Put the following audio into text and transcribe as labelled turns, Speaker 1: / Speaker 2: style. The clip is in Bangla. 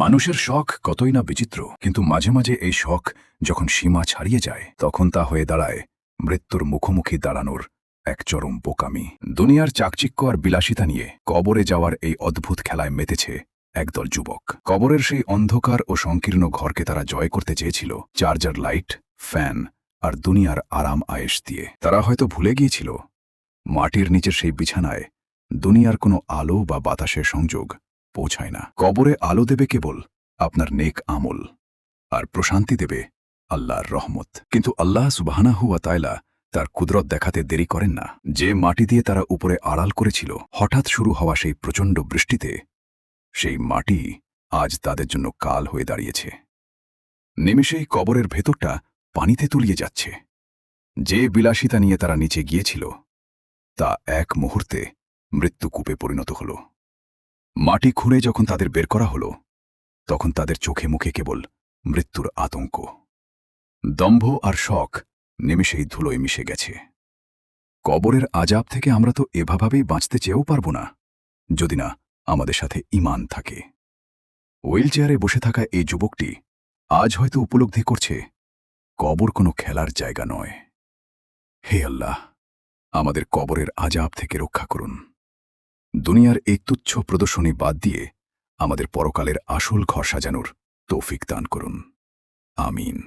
Speaker 1: মানুষের শখ কতই না বিচিত্র, কিন্তু মাঝে মাঝে এই শখ যখন সীমা ছাড়িয়ে যায় তখন তা হয়ে দাঁড়ায় মৃত্যুর মুখোমুখি দাঁড়ানোর এক চরম বোকামি। দুনিয়ার চাকচিক্য আর বিলাসিতা নিয়ে কবরে যাওয়ার এই অদ্ভুত খেলায় মেতেছে একদল যুবক। কবরের সেই অন্ধকার ও সংকীর্ণ ঘরকে তারা জয় করতে চেয়েছিল চার্জার লাইট, ফ্যান আর দুনিয়ার আরাম আয়েশ দিয়ে। তারা হয়তো ভুলে গিয়েছিল মাটির নিচের সেই বিছানায় দুনিয়ার কোনো আলো বা বাতাসের সংযোগ পৌঁছায় না। কবরে আলো দেবে কেবল আপনার নেক আমল, আর প্রশান্তি দেবে আল্লাহর রহমত। কিন্তু আল্লাহ সুবহানাহু ওয়া তাআলা তার কুদরত দেখাতে দেরি করেন না। যে মাটি দিয়ে তারা উপরে আড়াল করেছিল হঠাৎ শুরু হওয়া সেই প্রচণ্ড বৃষ্টিতে, সেই মাটি আজ তাদের জন্য কাল হয়ে দাঁড়িয়েছে। নিমেষেই কবরের ভেতরটা পানিতে তলিয়ে যাচ্ছে। যে বিলাসিতা নিয়ে তারা নিচে গিয়েছিল তা এক মুহূর্তে মৃত্যুকূপে পরিণত হল। মাটি খুঁড়ে যখন তাদের বের করা হল তখন তাদের চোখে মুখে কেবল মৃত্যুর আতঙ্ক। দম্ভ আর শখ নিমেষেই ধুলোয় মিশে গেছে। কবরের আজাব থেকে আমরা তো এভাবেই বাঁচতে চেয়েও পারব না, যদি না আমাদের সাথে ঈমান থাকে। হুইলচেয়ারে বসে থাকা এই যুবকটি আজ হয়তো উপলব্ধি করছে কবর কোনো খেলার জায়গা নয়। হে আল্লাহ, আমাদের কবরের আজাব থেকে রক্ষা করুন। দুনিয়ার এই তুচ্ছ প্রদর্শনী বাদ দিয়ে আমাদের পরকালের আসল ঘর সাজানোর তৌফিক দান করুন। আমিন।